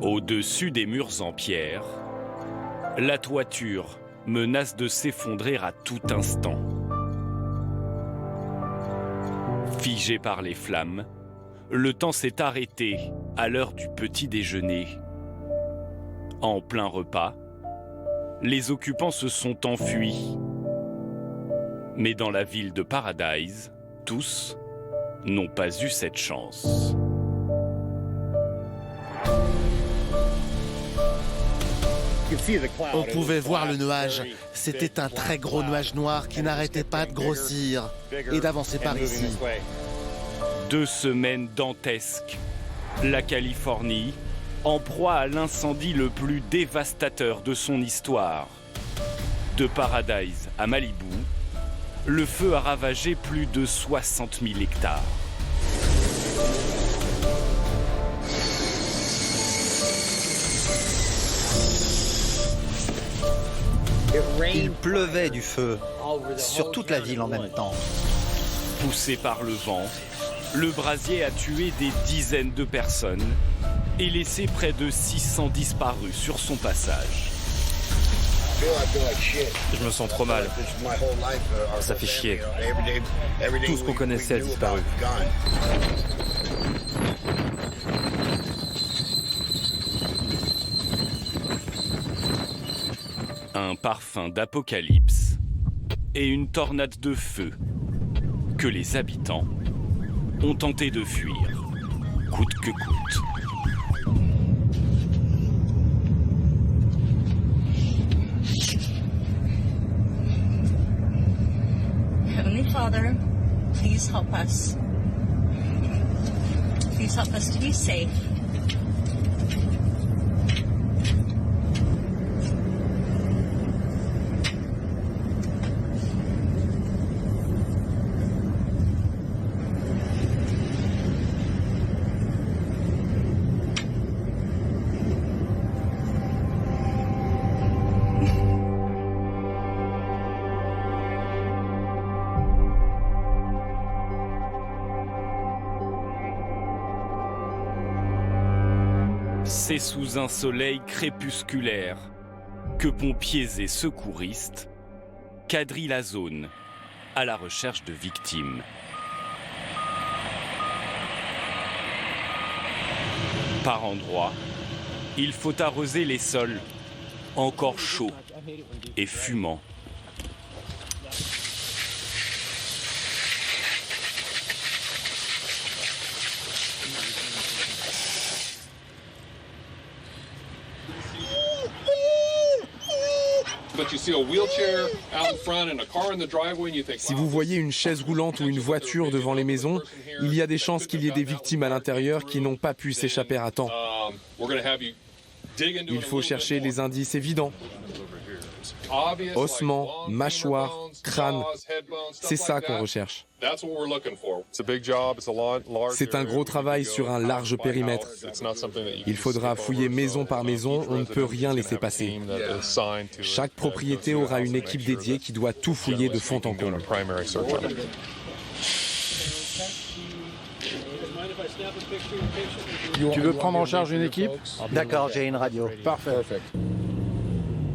Au-dessus des murs en pierre, la toiture menace de s'effondrer à tout instant. Figé par les flammes, le temps s'est arrêté à l'heure du petit déjeuner. En plein repas, les occupants se sont enfuis. Mais dans la ville de Paradise, tous n'ont pas eu cette chance. On pouvait voir le nuage. C'était un très gros nuage noir qui n'arrêtait pas de grossir et d'avancer par ici. 2 semaines dantesques. La Californie, en proie à l'incendie le plus dévastateur de son histoire. De Paradise à Malibu, le feu a ravagé plus de 60 000 hectares. Il pleuvait du feu sur toute la ville en même temps. Poussé par le vent, le brasier a tué des dizaines de personnes et laissé près de 600 disparus sur son passage. Je me sens trop mal. Ça fait chier. Tout ce qu'on connaissait a disparu. Un parfum d'apocalypse et une tornade de feu que les habitants ont tenté de fuir, coûte que coûte. Heavenly Father, please help us. Please help us to be safe. C'est sous un soleil crépusculaire que pompiers et secouristes quadrillent la zone à la recherche de victimes. Par endroits, il faut arroser les sols, encore chauds et fumants. Si vous voyez une chaise roulante ou une voiture devant les maisons, il y a des chances qu'il y ait des victimes à l'intérieur qui n'ont pas pu s'échapper à temps. Il faut chercher les indices évidents. Ossements, mâchoires, crânes. C'est ça qu'on recherche. C'est un gros travail sur un large périmètre. Il faudra fouiller maison par maison, on ne peut rien laisser passer. Chaque propriété aura une équipe dédiée qui doit tout fouiller de fond en comble. Tu veux prendre en charge une équipe? D'accord, j'ai une radio. Parfait.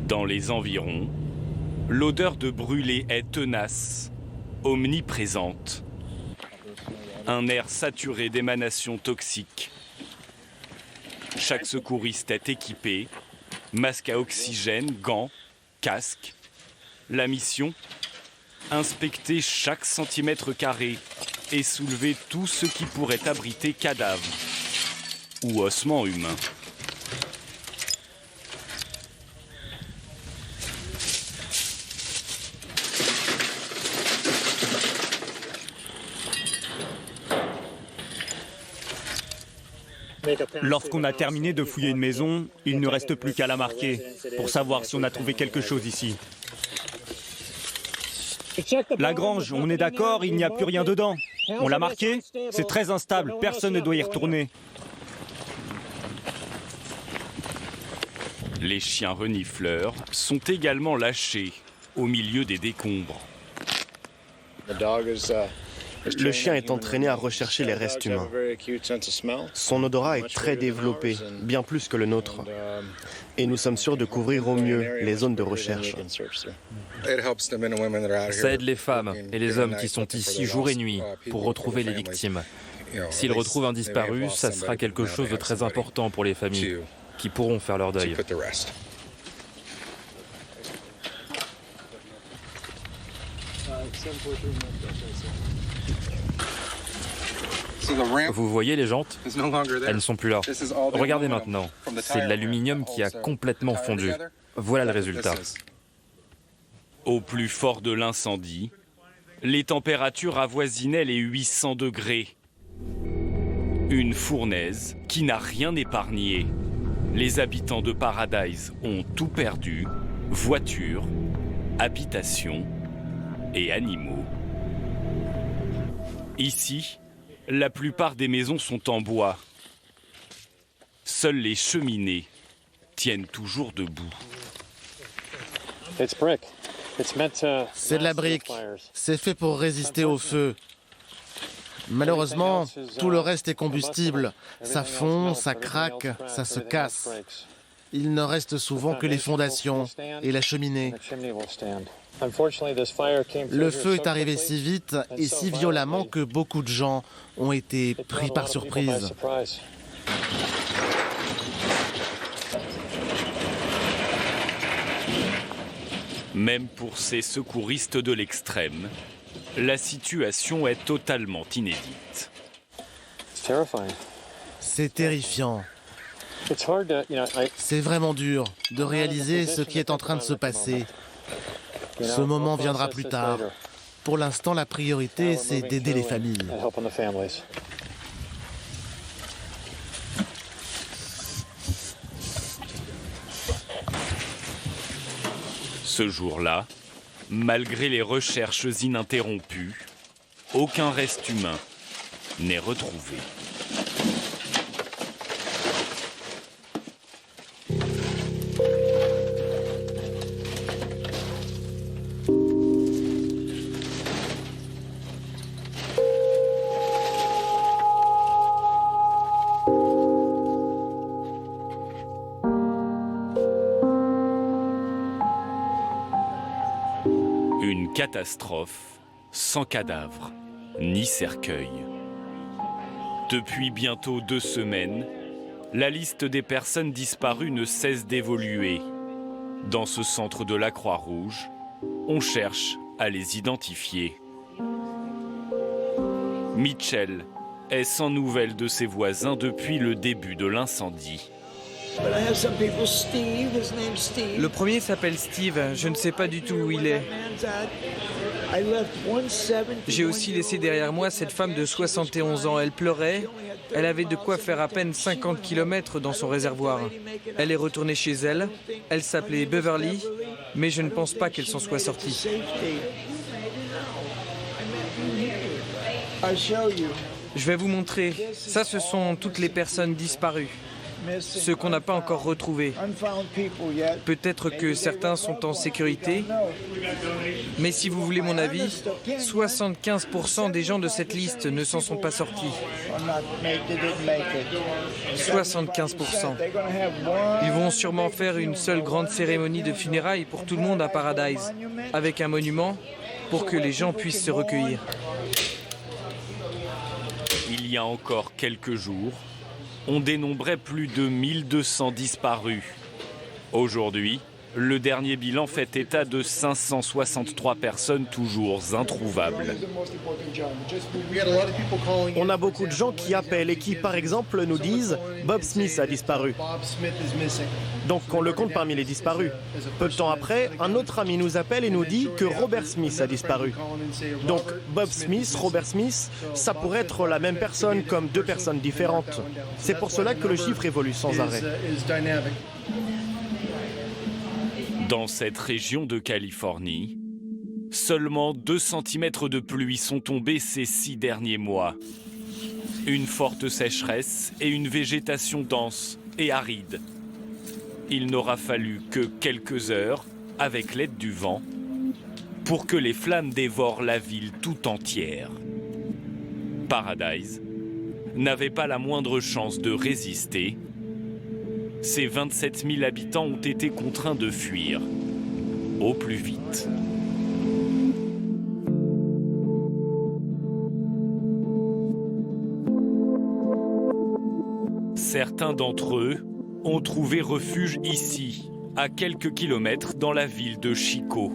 Dans les environs, l'odeur de brûlé est tenace, omniprésente. Un air saturé d'émanations toxiques. Chaque secouriste est équipé, masque à oxygène, gants, casque. La mission, inspecter chaque centimètre carré et soulever tout ce qui pourrait abriter cadavres ou ossements humains. Lorsqu'on a terminé de fouiller une maison, il ne reste plus qu'à la marquer pour savoir si on a trouvé quelque chose ici. La grange, on est d'accord, il n'y a plus rien dedans. On l'a marqué, c'est très instable, personne ne doit y retourner. Les chiens renifleurs sont également lâchés au milieu des décombres. Le chien est entraîné à rechercher les restes humains. Son odorat est très développé, bien plus que le nôtre. Et nous sommes sûrs de couvrir au mieux les zones de recherche. Ça aide les femmes et les hommes qui sont ici jour et nuit pour retrouver les victimes. S'ils retrouvent un disparu, ça sera quelque chose de très important pour les familles qui pourront faire leur deuil. Vous voyez les jantes? Elles ne sont plus là. Regardez maintenant, c'est l'aluminium qui a complètement fondu. Voilà le résultat. Au plus fort de l'incendie, les températures avoisinaient les 800 degrés. Une fournaise qui n'a rien épargné. Les habitants de Paradise ont tout perdu, voitures, habitations et animaux. Ici, la plupart des maisons sont en bois. Seules les cheminées tiennent toujours debout. C'est de la brique. C'est fait pour résister au feu. Malheureusement, tout le reste est combustible. Ça fond, ça craque, ça se casse. Il ne reste souvent que les fondations et la cheminée. Le feu est arrivé si vite et si violemment que beaucoup de gens ont été pris par surprise. Même pour ces secouristes de l'extrême, la situation est totalement inédite. C'est terrifiant. C'est vraiment dur de réaliser ce qui est en train de se passer. Ce moment viendra plus tard. Pour l'instant, la priorité, c'est d'aider les familles. Ce jour-là, malgré les recherches ininterrompues, aucun reste humain n'est retrouvé. Une catastrophe sans cadavre ni cercueil. Depuis bientôt 2 semaines, la liste des personnes disparues ne cesse d'évoluer. Dans ce centre de la Croix-Rouge, on cherche à les identifier. Mitchell est sans nouvelles de ses voisins depuis le début de l'incendie. Le premier s'appelle Steve, je ne sais pas du tout où il est. J'ai aussi laissé derrière moi cette femme de 71 ans. Elle pleurait, elle avait de quoi faire à peine 50 km dans son réservoir. Elle est retournée chez elle, elle s'appelait Beverly, mais je ne pense pas qu'elle s'en soit sortie. Je vais vous montrer. Ça, ce sont toutes les personnes disparues. Ceux qu'on n'a pas encore retrouvés. Peut-être que certains sont en sécurité, mais si vous voulez mon avis, 75% des gens de cette liste ne s'en sont pas sortis. 75%. Ils vont sûrement faire une seule grande cérémonie de funérailles pour tout le monde à Paradise, avec un monument pour que les gens puissent se recueillir. Il y a encore quelques jours, on dénombrait plus de 1200 disparus. Aujourd'hui, le dernier bilan fait état de 563 personnes toujours introuvables. On a beaucoup de gens qui appellent et qui, par exemple, nous disent « Bob Smith a disparu ». Donc on le compte parmi les disparus. Peu de temps après, un autre ami nous appelle et nous dit que Robert Smith a disparu. Donc Bob Smith, Robert Smith, ça pourrait être la même personne comme 2 personnes différentes. C'est pour cela que le chiffre évolue sans arrêt. Dans cette région de Californie, seulement 2 cm de pluie sont tombés ces 6 derniers mois. Une forte sécheresse et une végétation dense et aride. Il n'aura fallu que quelques heures, avec l'aide du vent, pour que les flammes dévorent la ville tout entière. Paradise n'avait pas la moindre chance de résister. Ses 27 000 habitants ont été contraints de fuir au plus vite. Certains d'entre eux ont trouvé refuge ici, à quelques kilomètres dans la ville de Chico.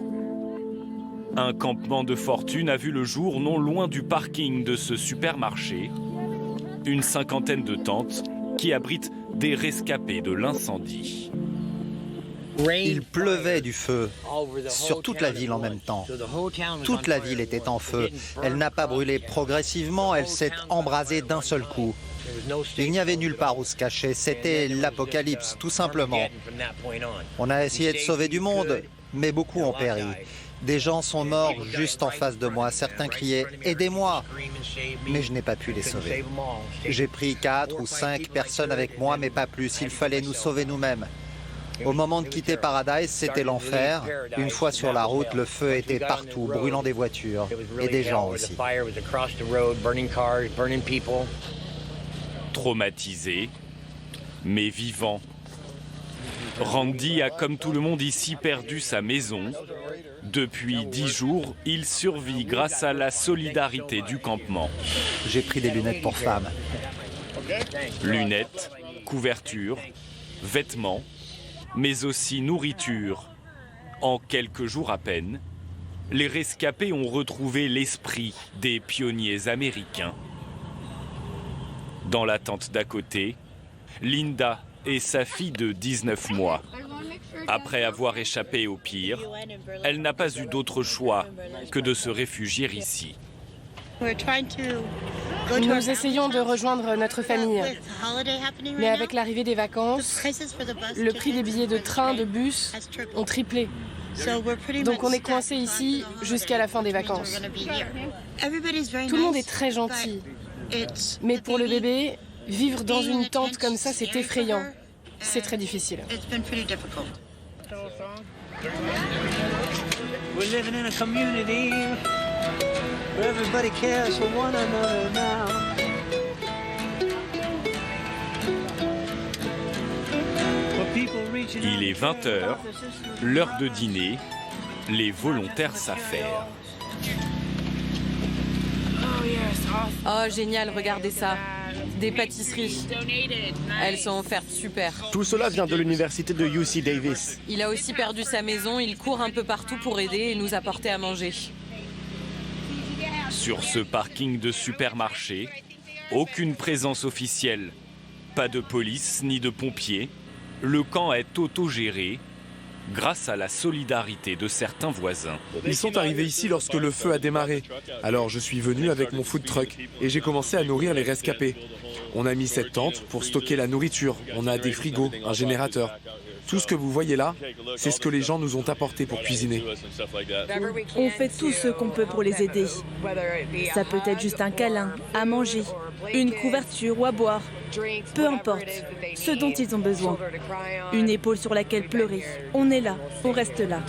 Un campement de fortune a vu le jour non loin du parking de ce supermarché. Une cinquantaine de tentes qui abritent des rescapés de l'incendie. Il pleuvait du feu sur toute la ville en même temps. Toute la ville était en feu. Elle n'a pas brûlé progressivement, elle s'est embrasée d'un seul coup. Il n'y avait nulle part où se cacher, c'était l'apocalypse, tout simplement. On a essayé de sauver du monde, mais beaucoup ont péri. Des gens sont morts juste en face de moi. Certains criaient « Aidez-moi !» mais je n'ai pas pu les sauver. J'ai pris 4 ou 5 personnes avec moi, mais pas plus. Il fallait nous sauver nous-mêmes. Au moment de quitter Paradise, c'était l'enfer. Une fois sur la route, le feu était partout, brûlant des voitures et des gens aussi. Traumatisé, mais vivant. Randy a, comme tout le monde ici, perdu sa maison. Depuis 10 jours, il survit grâce à la solidarité du campement. J'ai pris des lunettes pour femmes. Lunettes, couvertures, vêtements, mais aussi nourriture. En quelques jours à peine, les rescapés ont retrouvé l'esprit des pionniers américains. Dans la tente d'à côté, Linda et sa fille de 19 mois. Après avoir échappé au pire, elle n'a pas eu d'autre choix que de se réfugier ici. Nous essayons de rejoindre notre famille. Mais avec l'arrivée des vacances, le prix des billets de train, de bus ont triplé. Donc on est coincé ici jusqu'à la fin des vacances. Tout le monde est très gentil. Mais pour le bébé, vivre dans une tente comme ça, c'est effrayant. C'est très difficile. We're living in a community where everybody cares for one another now. Il est 20h, l'heure de dîner, les volontaires s'affairent. Oh génial, regardez ça. Des pâtisseries. Elles sont offertes, super. Tout cela vient de l'université de UC Davis. Il a aussi perdu sa maison, il court un peu partout pour aider et nous apporter à manger. Sur ce parking de supermarché, aucune présence officielle. Pas de police ni de pompiers. Le camp est autogéré grâce à la solidarité de certains voisins. Ils sont arrivés ici lorsque le feu a démarré. Alors je suis venu avec mon food truck et j'ai commencé à nourrir les rescapés. On a mis cette tente pour stocker la nourriture. On a des frigos, un générateur. Tout ce que vous voyez là, c'est ce que les gens nous ont apporté pour cuisiner. On fait tout ce qu'on peut pour les aider. Ça peut être juste un câlin, à manger, une couverture ou à boire. Peu importe, ce dont ils ont besoin. Une épaule sur laquelle pleurer. On est là, on reste là.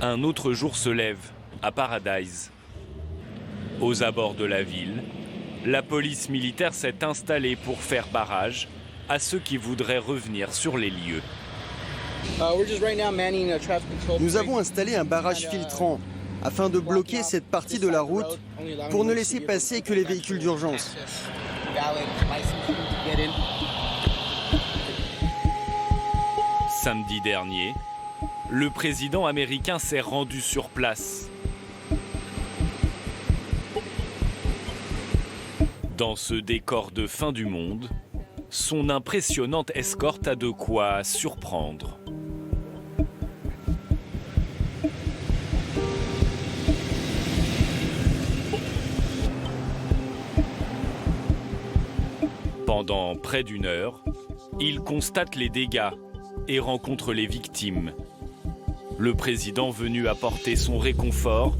Un autre jour se lève à Paradise. Aux abords de la ville, la police militaire s'est installée pour faire barrage à ceux qui voudraient revenir sur les lieux. Nous avons installé un barrage filtrant afin de bloquer cette partie de la route pour ne laisser passer que les véhicules d'urgence. Samedi dernier, le président américain s'est rendu sur place. Dans ce décor de fin du monde, son impressionnante escorte a de quoi surprendre. Pendant près d'une heure, il constate les dégâts et rencontre les victimes. Le président venu apporter son réconfort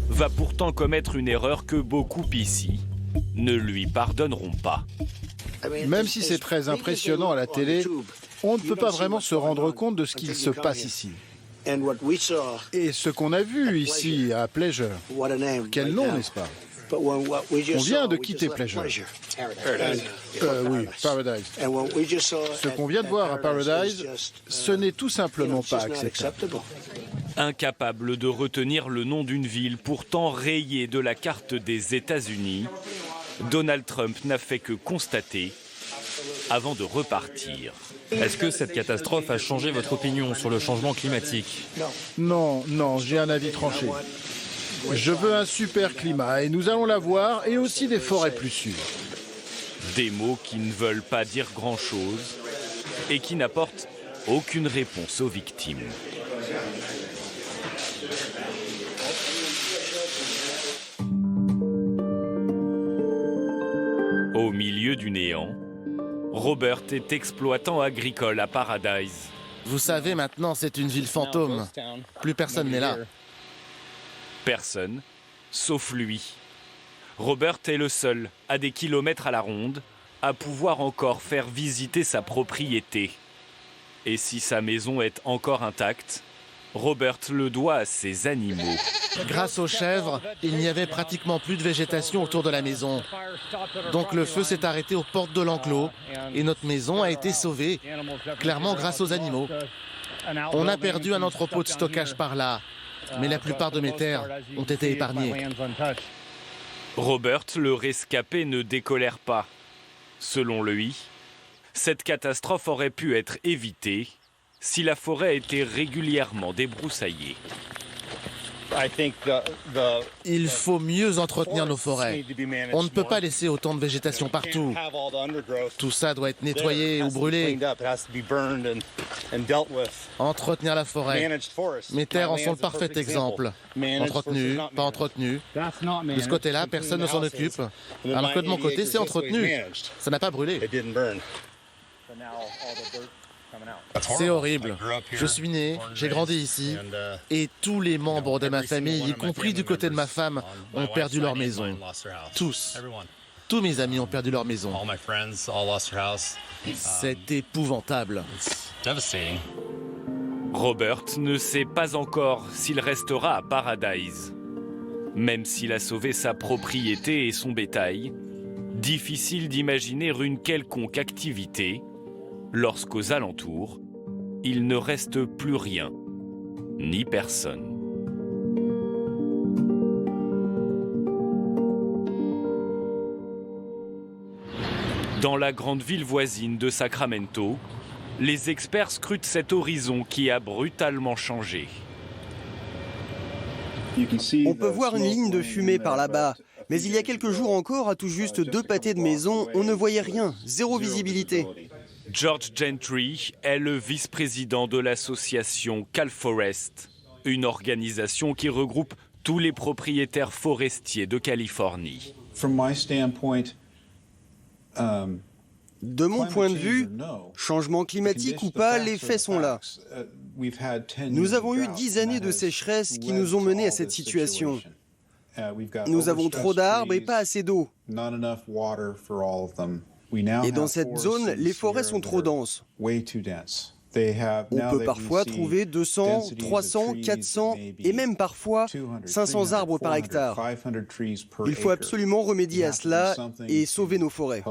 va pourtant commettre une erreur que beaucoup ici ne lui pardonneront pas. Même si c'est très impressionnant à la télé, on ne peut pas vraiment se rendre compte de ce qu'il se passe ici. Et ce qu'on a vu ici à Pleasure, quel nom, n'est-ce pas? On vient de quitter Pleasure. Oui, Paradise. Ce qu'on vient de voir à Paradise, ce n'est tout simplement pas acceptable. Incapable de retenir le nom d'une ville pourtant rayée de la carte des États-Unis, Donald Trump n'a fait que constater avant de repartir. Est-ce que cette catastrophe a changé votre opinion sur le changement climatique? Non, j'ai un avis tranché. Je veux un super climat et nous allons l'avoir, et aussi des forêts plus sûres. Des mots qui ne veulent pas dire grand-chose et qui n'apportent aucune réponse aux victimes. Au milieu du néant, Robert est exploitant agricole à Paradise. Vous savez, maintenant, c'est une ville fantôme. Plus personne n'est là. Personne, sauf lui. Robert est le seul, à des kilomètres à la ronde, à pouvoir encore faire visiter sa propriété. Et si sa maison est encore intacte, Robert le doit à ses animaux. Grâce aux chèvres, il n'y avait pratiquement plus de végétation autour de la maison. Donc le feu s'est arrêté aux portes de l'enclos et notre maison a été sauvée, clairement grâce aux animaux. On a perdu un entrepôt de stockage par là, mais la plupart de mes terres ont été épargnées. Robert, le rescapé, ne décolère pas. Selon lui, cette catastrophe aurait pu être évitée si la forêt était régulièrement débroussaillée. Il faut mieux entretenir nos forêts. On ne peut pas laisser autant de végétation partout. Tout ça doit être nettoyé ou brûlé. Entretenir la forêt. Mes terres en sont le parfait exemple. Entretenu, pas entretenu. De ce côté-là, personne ne s'en occupe. Alors que de mon côté, c'est entretenu. Ça n'a pas brûlé. C'est horrible. Je suis né, j'ai grandi ici, et tous les membres de ma famille, y compris du côté de ma femme, ont perdu leur maison. Tous. Tous mes amis ont perdu leur maison. C'est épouvantable. Robert ne sait pas encore s'il restera à Paradise. Même s'il a sauvé sa propriété et son bétail, difficile d'imaginer une quelconque activité lorsqu'aux alentours, il ne reste plus rien, ni personne. Dans la grande ville voisine de Sacramento, les experts scrutent cet horizon qui a brutalement changé. On peut voir une ligne de fumée par là-bas, mais il y a quelques jours encore, à tout juste 2 pâtés de maison, on ne voyait rien, zéro visibilité. George Gentry est le vice-président de l'association CalForest, une organisation qui regroupe tous les propriétaires forestiers de Californie. De mon point de vue, changement climatique ou pas, les faits sont là. Nous avons eu 10 années de sécheresse qui nous ont menés à cette situation. Nous avons trop d'arbres et pas assez d'eau. Et dans cette zone, les forêts sont trop denses. On peut parfois trouver 200, 300, 400 et même parfois 500 arbres par hectare. Il faut absolument remédier à cela et sauver nos forêts.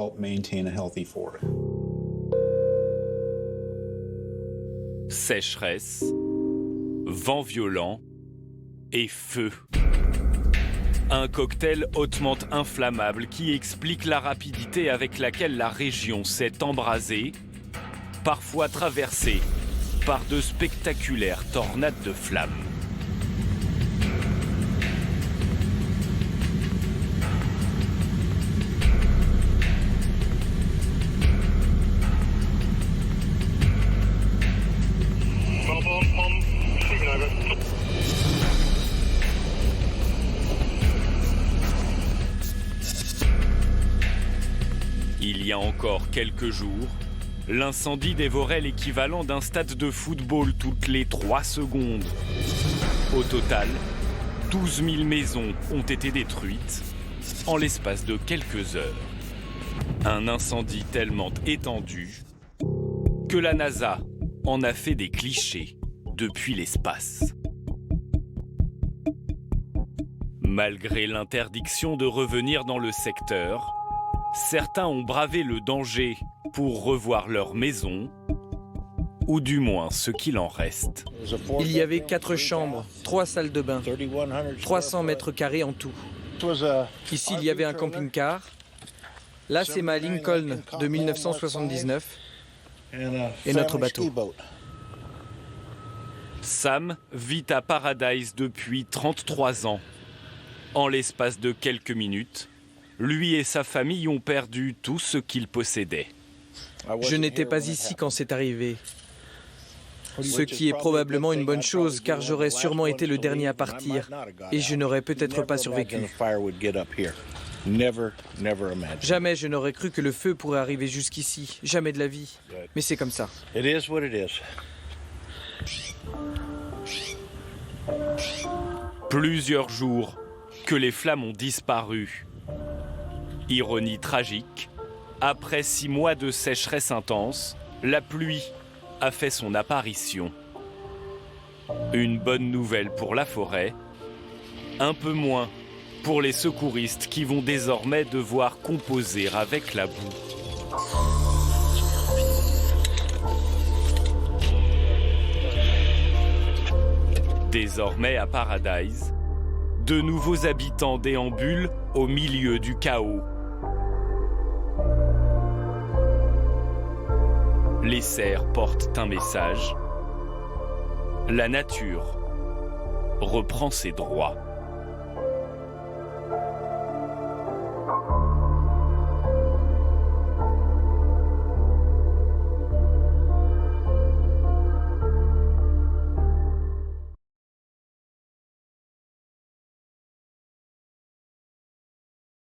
Sécheresse, vent violent et feu. Un cocktail hautement inflammable qui explique la rapidité avec laquelle la région s'est embrasée, parfois traversée par de spectaculaires tornades de flammes. Il y a encore quelques jours, l'incendie dévorait l'équivalent d'un stade de football toutes les 3 secondes. Au total, 12 000 maisons ont été détruites en l'espace de quelques heures. Un incendie tellement étendu que la NASA en a fait des clichés depuis l'espace. Malgré l'interdiction de revenir dans le secteur, certains ont bravé le danger pour revoir leur maison, ou du moins ce qu'il en reste. Il y avait 4 chambres, 3 salles de bain, 300 mètres carrés en tout. Ici, il y avait un camping-car. Là, c'est ma Lincoln de 1979 et notre bateau. Sam vit à Paradise depuis 33 ans. En l'espace de quelques minutes, lui et sa famille ont perdu tout ce qu'ils possédaient. Je n'étais pas ici quand c'est arrivé. Ce qui est probablement une bonne chose, car j'aurais sûrement été le dernier à partir et je n'aurais peut-être pas survécu. Jamais je n'aurais cru que le feu pourrait arriver jusqu'ici. Jamais de la vie. Mais c'est comme ça. Plusieurs jours que les flammes ont disparu. Ironie tragique, après 6 mois de sécheresse intense, la pluie a fait son apparition. Une bonne nouvelle pour la forêt, un peu moins pour les secouristes qui vont désormais devoir composer avec la boue. Désormais à Paradise, de nouveaux habitants déambulent au milieu du chaos. Les cerfs portent un message. La nature reprend ses droits.